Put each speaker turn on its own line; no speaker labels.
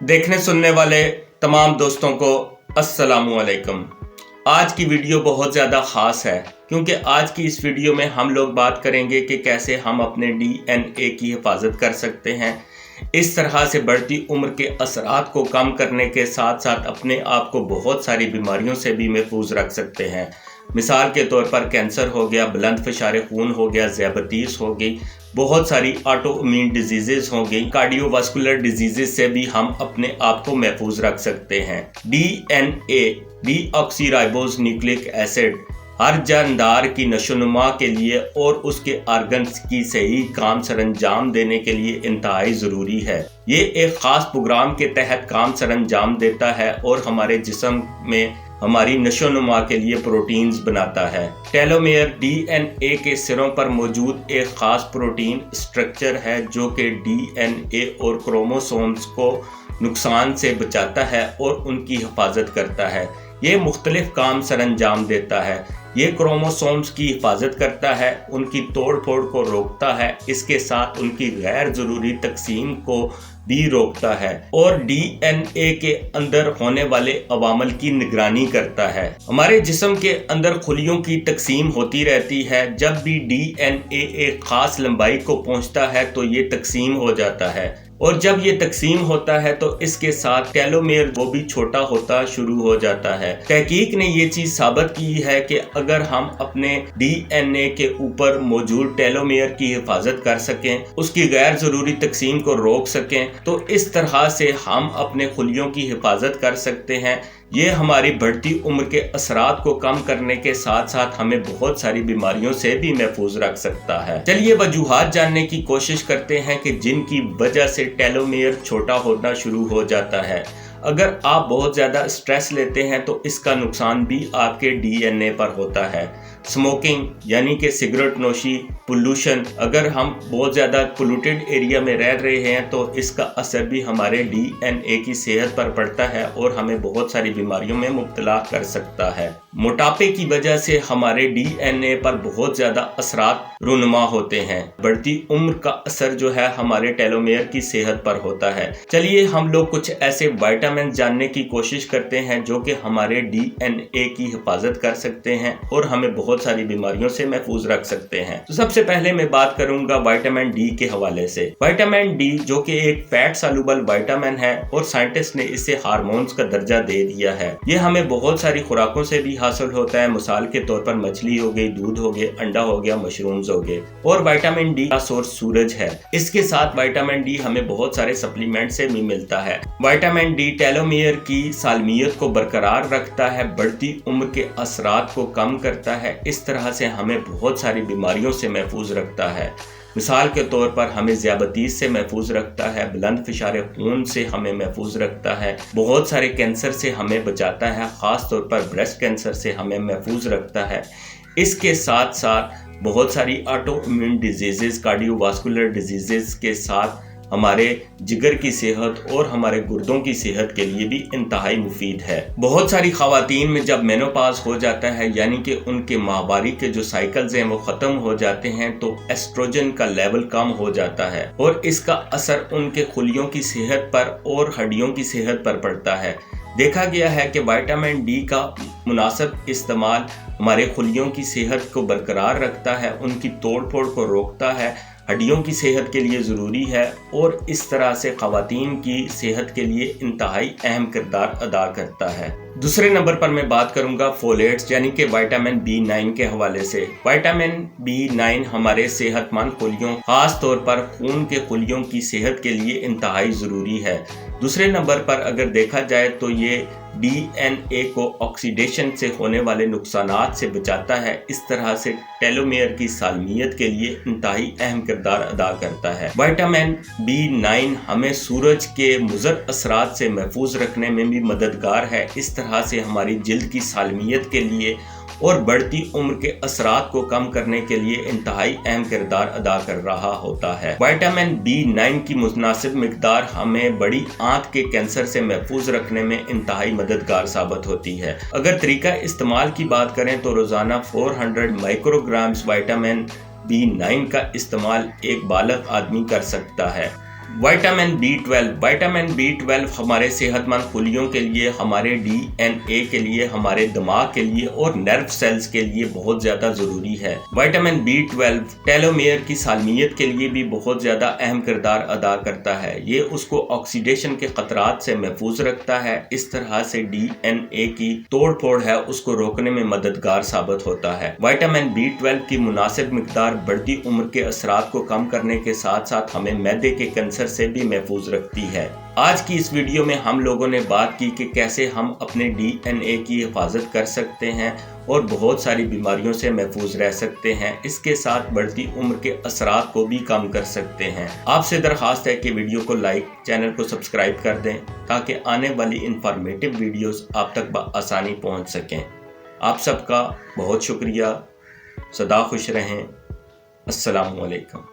देखने सुनने वाले तमाम दोस्तों को अस्सलामु अलैकुम। आज की वीडियो बहुत ज़्यादा ख़ास है क्योंकि आज की इस वीडियो में हम लोग बात करेंगे कि कैसे हम अपने DNA की हिफाजत कर सकते हैं। इस तरह से बढ़ती उम्र के असरात को कम करने के साथ साथ अपने आप को बहुत सारी बीमारियों से भी महफूज रख सकते हैं। मिसाल के तौर पर कैंसर हो गया, बुलंद फ़िशार खून हो गया, ज़ियाबतीस हो गई, बहुत सारी ऑटो इम्यून डिजीज़ेज़ हो गई, कार्डियोवास्कुलर डिजीज़ेज़ से भी हम अपने आप को महफूज रख सकते हैं। DNA डीऑक्सीराइबोज न्यूक्लिक एसिड हर जानदार की नशोनुमा के लिए और उसके आर्गन्स की सही काम सरंजाम देने के लिए इंतहाई ज़रूरी है। ये एक ख़ास प्रोग्राम के तहत काम सरंजाम देता है और हमारे जिस्म में हमारी नशोनुमा के लिए प्रोटीन्स बनाता है। टेलोमेयर DNA के सिरों पर मौजूद एक ख़ास प्रोटीन स्ट्रक्चर है जो कि DNA और क्रोमोसोम्स को नुकसान से बचाता है और उनकी हिफाजत करता है। ये मुख्तलिफ काम सरंजाम देता है। ये क्रोमोसोम्स की हिफाजत करता है, उनकी तोड़ फोड़ को रोकता है, इसके साथ उनकी गैर ज़रूरी तकसीम को भी रोकता है और DNA के अंदर होने वाले अवामल की निगरानी करता है। हमारे जिस्म के अंदर खुलियों की तकसीम होती रहती है। जब भी DNA एक ख़ास लंबाई को पहुंचता है तो ये तकसीम हो जाता है और जब ये तकसीम होता है तो इसके साथ टेलोमेयर वो भी छोटा होता शुरू हो जाता है। तहकीक ने ये चीज़ साबित की है कि अगर हम अपने DNA के ऊपर मौजूद टेलोमेयर की हिफाजत कर सकें, उसकी गैर ज़रूरी तकसीम को रोक सकें, तो इस तरह से हम अपने खुलियों की हिफाजत कर सकते हैं। ये हमारी बढ़ती उम्र के असरात को कम करने के साथ साथ हमें बहुत सारी बीमारियों से भी महफूज रख सकता है। चलिए वजूहात जानने की कोशिश करते हैं कि जिनकी वजह से टेलोमेयर छोटा होना शुरू हो जाता है। अगर आप बहुत ज़्यादा स्ट्रेस लेते हैं तो इसका नुकसान भी आपके DNA पर होता है। स्मोकिंग यानी कि सिगरेट नोशी, पोल्यूशन, अगर हम बहुत ज़्यादा पोल्यूटेड एरिया में रह रहे हैं तो इसका असर भी हमारे DNA की सेहत पर पड़ता है और हमें बहुत सारी बीमारियों में मुब्तला कर सकता है। मोटापे की वजह से हमारे DNA पर बहुत ज़्यादा असरात रुनुमा होते हैं। बढ़ती उम्र का असर जो है हमारे टेलोमेयर की सेहत पर होता है। चलिए हम लोग कुछ ऐसे विटामिन जानने की कोशिश करते हैं जो कि हमारे DNA की हिफाजत कर सकते हैं और हमें बहुत सारी बीमारियों से महफूज रख सकते हैं। तो सबसे पहले मैं बात करूंगा विटामिन D के हवाले से। विटामिन D जो कि एक फैट सॉल्युबल विटामिन है और साइंटिस्ट ने इसे हार्मोन्स का दर्जा दे दिया है। ये हमें बहुत सारी खुराकों से भी हासिल होता है। मिसाल के तौर पर मछली हो गई, दूध हो गया, अंडा हो गया, मशरूम्स हो गए। और विटामिन D का सोर्स सूरज है। इसके साथ विटामिन D हमें बहुत सारे सप्लीमेंट से भी मिलता है। विटामिन D टेलोमेयर की सालमियत को बरकरार रखता है, बढ़ती उम्र के असरात को कम करता है, इस तरह से हमें बहुत सारी बीमारियों से महफूज रखता है। मिसाल के तौर पर हमें ज़ियाबतीस से महफूज रखता है, बुलंद फ़िशार खून से हमें महफूज रखता है, बहुत सारे कैंसर से हमें बचाता है, ख़ास तौर पर ब्रेस्ट कैंसर से हमें महफूज रखता है। इसके साथ साथ बहुत सारी auto immune diseases, cardiovascular diseases के साथ हमारे जिगर की सेहत और हमारे गुर्दों की सेहत के लिए भी इंतहाई मुफीद है। बहुत सारी ख़वातीन में जब मेनोपॉज हो जाता है यानी कि उनके माहवारी के जो साइकिल्स हैं वो ख़त्म हो जाते हैं तो एस्ट्रोजन का लेवल कम हो जाता है और इसका असर उनके खुलियों की सेहत पर और हड्डियों की सेहत पर पड़ता है। देखा गया है कि विटामिन D का मुनासिब इस्तेमाल हमारे खुलियों की सेहत को बरकरार रखता है, उनकी तोड़ फोड़ को रोकता है, हड्डियों की सेहत के लिए ज़रूरी है और इस तरह से ख़वातीन की सेहत के लिए इंतहाई अहम किरदार अदा करता है। दूसरे नंबर पर मैं बात करूंगा फोलेट्स यानी कि विटामिन B9 के हवाले से। विटामिन B9 हमारे सेहतमंद खुलियों, ख़ास तौर पर खून के खुलियों की सेहत के लिए इंतहाई ज़रूरी है। दूसरे नंबर पर अगर देखा जाए तो ये DNA को ऑक्सीडेशन से होने वाले नुकसानात से बचाता है, इस तरह से टेलोमेयर की सालमियत के लिए इंतहाई अहम किरदार अदा करता है। विटामिन B9 हमें सूरज के मुज़र असरात से महफूज रखने में भी मददगार है, इस तरह से हमारी जिल्द की सालमियत के लिए और बढ़ती उम्र के असरात को कम करने के लिए इंतहाई अहम किरदार अदा कर रहा होता है। विटामिन B9 की मुनासिब मिकदार हमें बड़ी आंत के कैंसर से महफूज रखने में इंतहाई मददगार साबित होती है। अगर तरीका इस्तेमाल की बात करें तो रोज़ाना 400 माइक्रोग्राम्स विटामिन B9 का इस्तेमाल एक बालिग आदमी कर सकता है। विटामिन बी12 हमारे सेहतमंद खुलियों के लिए, हमारे DNA के लिए, हमारे दिमाग के लिए और नर्व सेल्स के लिए बहुत ज़्यादा ज़रूरी है। विटामिन बी12 टेलोमेयर की सालमियत के लिए भी बहुत ज़्यादा अहम किरदार अदा करता है। ये उसको ऑक्सीडेशन के खतरात से महफूज रखता है। इस तरह से DNA की तोड़ फोड़ है उसको रोकने में मददगार साबित होता है। विटामिन बी12 की मुनासिब मिकदार बढ़ती उम्र के असरात को कम करने के साथ साथ हमें मैदे के कैंसर से भी महफूज रखती है। आज की इस वीडियो में हम लोगों ने बात की कि कैसे हम अपने DNA की हिफाजत कर सकते हैं और बहुत सारी बीमारियों से महफूज रह सकते हैं। इसके साथ बढ़ती उम्र के असरात को भी कम कर सकते हैं। आपसे दरख्वास्त है कि वीडियो को लाइक, चैनल को सब्सक्राइब कर दें ताकि आने वाली इंफॉर्मेटिव वीडियोस आप तक बआसानी पहुंच सकें। आप सबका बहुत शुक्रिया। सदा खुश रहें। अस्सलामु अलैकुम।